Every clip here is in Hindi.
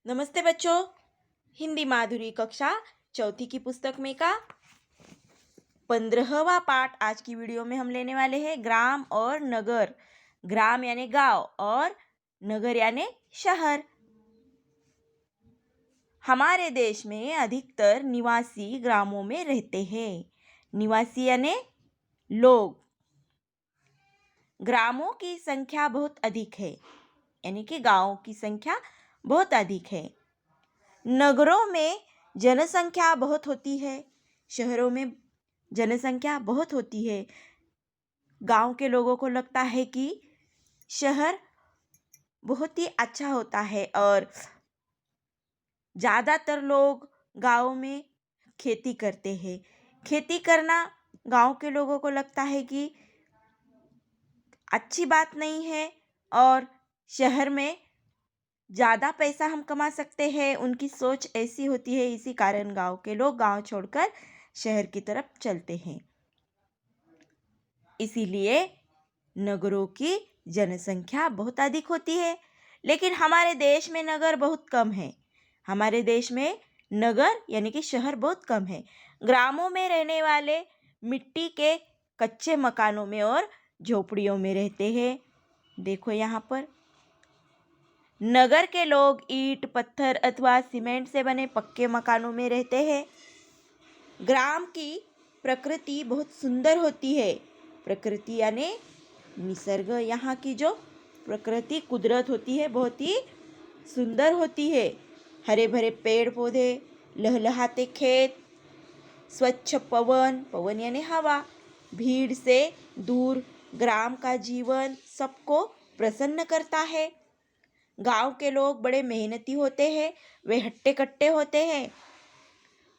नमस्ते बच्चों। हिंदी माधुरी कक्षा चौथी की पुस्तक में का 15वां पाठ आज की वीडियो में हम लेने वाले हैं। ग्राम और नगर। ग्राम यानी गांव और नगर यानी शहर। हमारे देश में अधिकतर निवासी ग्रामों में रहते हैं। निवासी यानी लोग। ग्रामों की संख्या बहुत अधिक है, यानी कि गांवों की संख्या बहुत अधिक है। नगरों में जनसंख्या बहुत होती है, शहरों में जनसंख्या बहुत होती है। गांव के लोगों को लगता है कि शहर बहुत ही अच्छा होता है और ज़्यादातर लोग गांव में खेती करते हैं। खेती करना गांव के लोगों को लगता है कि अच्छी बात नहीं है और शहर में ज़्यादा पैसा हम कमा सकते हैं। उनकी सोच ऐसी होती है, इसी कारण गांव के लोग गांव छोड़कर शहर की तरफ चलते हैं। इसीलिए नगरों की जनसंख्या बहुत अधिक होती है, लेकिन हमारे देश में नगर बहुत कम है। हमारे देश में नगर यानी कि शहर बहुत कम है। ग्रामों में रहने वाले मिट्टी के कच्चे मकानों में और झोपड़ियों में रहते हैं। देखो यहाँ पर नगर के लोग ईंट, पत्थर अथवा सीमेंट से बने पक्के मकानों में रहते हैं। ग्राम की प्रकृति बहुत सुंदर होती है। प्रकृति यानी निसर्ग। यहाँ की जो प्रकृति कुदरत होती है बहुत ही सुंदर होती है। हरे भरे पेड़ पौधे, लहलहाते खेत, स्वच्छ पवन, पवन यानी हवा, भीड़ से दूर ग्राम का जीवन सबको प्रसन्न करता है। गांव के लोग बड़े मेहनती होते हैं, वे हट्टे कट्टे होते हैं।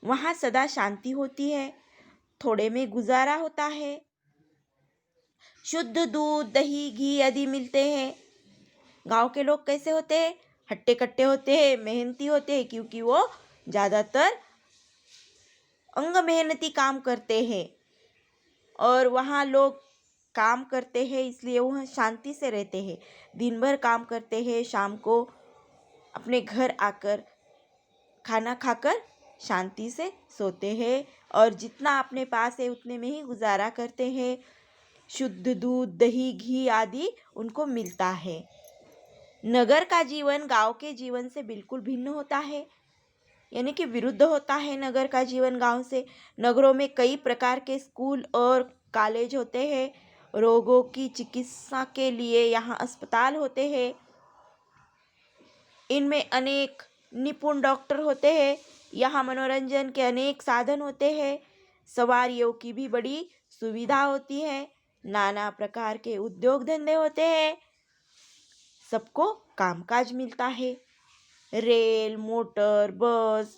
वहाँ सदा शांति होती है, थोड़े में गुजारा होता है। शुद्ध दूध, दही, घी आदि मिलते हैं। गांव के लोग कैसे होते हैं? हट्टे कट्टे होते हैं, मेहनती होते हैं, क्योंकि वो ज़्यादातर अंग मेहनती काम करते हैं और वहाँ लोग काम करते हैं, इसलिए वह शांति से रहते हैं। दिन भर काम करते हैं, शाम को अपने घर आकर खाना खाकर शांति से सोते हैं और जितना अपने पास है उतने में ही गुजारा करते हैं। शुद्ध दूध, दही, घी आदि उनको मिलता है। नगर का जीवन गांव के जीवन से बिल्कुल भिन्न होता है, यानी कि विरुद्ध होता है नगर का जीवन गांव से। नगरों में कई प्रकार के स्कूल और कॉलेज होते हैं। रोगों की चिकित्सा के लिए यहाँ अस्पताल होते हैं। इनमें अनेक निपुण डॉक्टर होते हैं। यहाँ मनोरंजन के अनेक साधन होते हैं। सवारियों की भी बड़ी सुविधा होती है। नाना प्रकार के उद्योग धंधे होते हैं। सबको कामकाज मिलता है। रेल, मोटर, बस,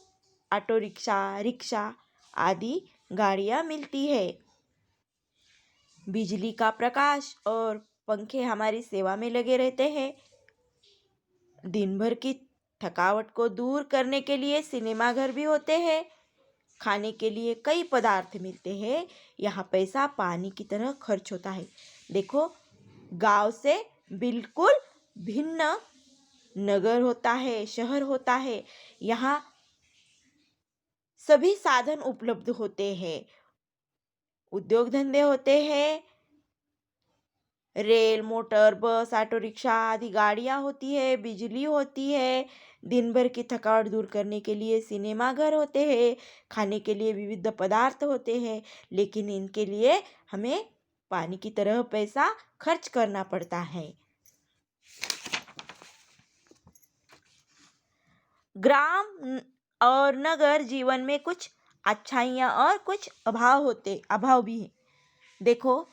ऑटो रिक्शा, रिक्शा आदि गाड़ियाँ मिलती है। बिजली का प्रकाश और पंखे हमारी सेवा में लगे रहते हैं। दिन भर की थकावट को दूर करने के लिए सिनेमा घर भी होते हैं। खाने के लिए कई पदार्थ मिलते हैं। यहाँ पैसा पानी की तरह खर्च होता है। देखो, गांव से बिल्कुल भिन्न नगर होता है, शहर होता है। यहाँ सभी साधन उपलब्ध होते हैं। उद्योग धंधे होते हैं। रेल, मोटर, बस, ऑटो रिक्शा आदि गाड़ियाँ होती है। बिजली होती है। दिन भर की थकावट दूर करने के लिए सिनेमा घर होते हैं। खाने के लिए विविध पदार्थ होते हैं, लेकिन इनके लिए हमें पानी की तरह पैसा खर्च करना पड़ता है। ग्राम और नगर जीवन में कुछ अच्छाइयाँ और कुछ अभाव भी हैं। देखो,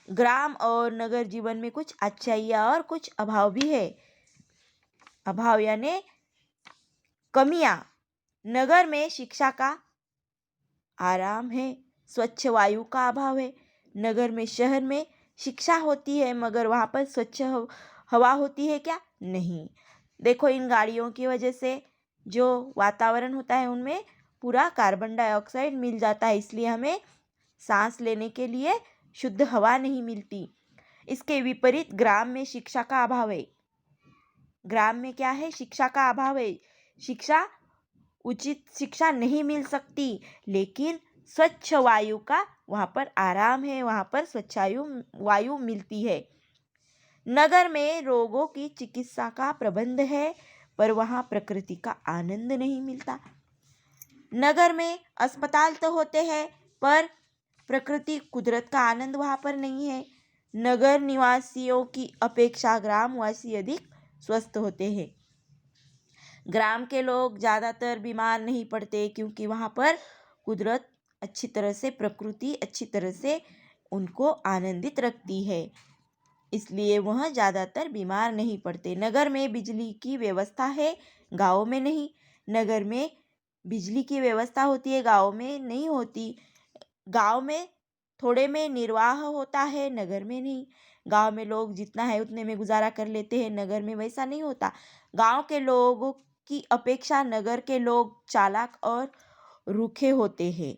ग्राम और नगर जीवन में कुछ अच्छाइयाँ और कुछ अभाव भी है। अभाव यानी कमियाँ। नगर में शिक्षा का आराम है, स्वच्छ वायु का अभाव है। नगर में, शहर में शिक्षा होती है मगर वहाँ पर स्वच्छ हवा होती है क्या? नहीं। देखो, इन गाड़ियों की वजह से जो वातावरण होता है उनमें पूरा कार्बन डाइऑक्साइड मिल जाता है, इसलिए हमें सांस लेने के लिए शुद्ध हवा नहीं मिलती। इसके विपरीत ग्राम में शिक्षा का अभाव है। ग्राम में क्या है, शिक्षा का अभाव है, उचित शिक्षा नहीं मिल सकती, लेकिन स्वच्छ वायु का वहाँ पर आराम है, वहाँ पर स्वच्छ वायु मिलती है। नगर में रोगों की चिकित्सा का प्रबंध है, पर वहाँ प्रकृति का आनंद नहीं मिलता। नगर में अस्पताल तो होते हैं, पर प्रकृति कुदरत का आनंद वहाँ पर नहीं है। नगर निवासियों की अपेक्षा ग्रामवासी अधिक स्वस्थ होते हैं। ग्राम के लोग ज़्यादातर बीमार नहीं पड़ते, क्योंकि वहाँ पर कुदरत अच्छी तरह से, प्रकृति अच्छी तरह से उनको आनंदित रखती है, इसलिए वह ज़्यादातर बीमार नहीं पड़ते। नगर में बिजली की व्यवस्था है, गाँव में नहीं। नगर में बिजली की व्यवस्था होती है, गाँव में नहीं होती। गाँव में थोड़े में निर्वाह होता है, नगर में नहीं। गाँव में लोग जितना है उतने में गुजारा कर लेते हैं, नगर में वैसा नहीं होता। गाँव के लोगों की अपेक्षा नगर के लोग चालाक और रूखे होते हैं।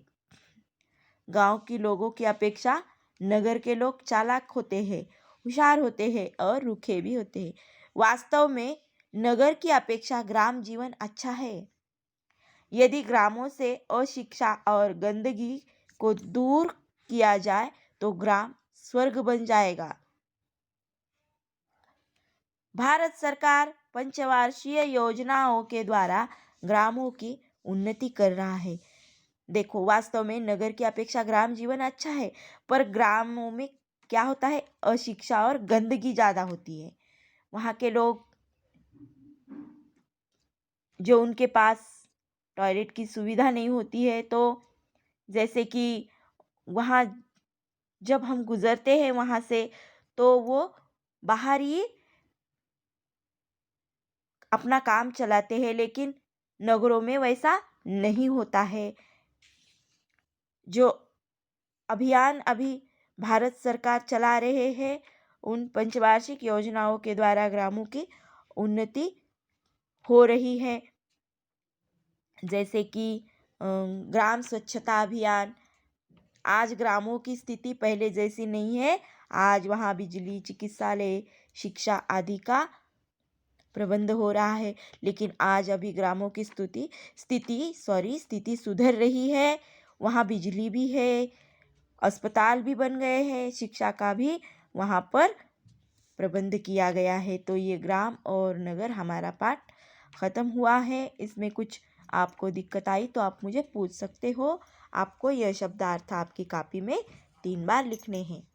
गांव के लोगों की अपेक्षा नगर के लोग चालाक होते हैं, होशियार होते हैं और रूखे भी होते हैं। वास्तव में नगर की अपेक्षा ग्राम जीवन अच्छा है। यदि ग्रामों से अशिक्षा और गंदगी को दूर किया जाए तो ग्राम स्वर्ग बन जाएगा। भारत सरकार पंचवार्षीय योजनाओं के द्वारा ग्रामों की उन्नति कर रहा है। देखो, वास्तव में नगर की अपेक्षा ग्राम जीवन अच्छा है, पर ग्रामों में क्या होता है, अशिक्षा और गंदगी ज़्यादा होती है। वहाँ के लोग, जो उनके पास टॉयलेट की सुविधा नहीं होती है, तो जैसे कि वहाँ जब हम गुज़रते हैं वहाँ से, तो वो बाहर ही अपना काम चलाते हैं, लेकिन नगरों में वैसा नहीं होता है। जो अभियान अभी भारत सरकार चला रहे हैं, उन पंचवार्षिक योजनाओं के द्वारा ग्रामों की उन्नति हो रही है। जैसे कि ग्राम स्वच्छता अभियान। आज ग्रामों की स्थिति पहले जैसी नहीं है। आज वहाँ बिजली, चिकित्सालय, शिक्षा आदि का प्रबंध हो रहा है, लेकिन आज अभी ग्रामों की स्थिति सुधर रही है। वहाँ बिजली भी है, अस्पताल भी बन गए हैं, शिक्षा का भी वहाँ पर प्रबंध किया गया है। तो ये ग्राम और नगर हमारा पाठ ख़त्म हुआ है। इसमें कुछ आपको दिक्कत आई तो आप मुझे पूछ सकते हो। आपको यह शब्दार्थ आपकी कॉपी में 3 बार लिखने हैं।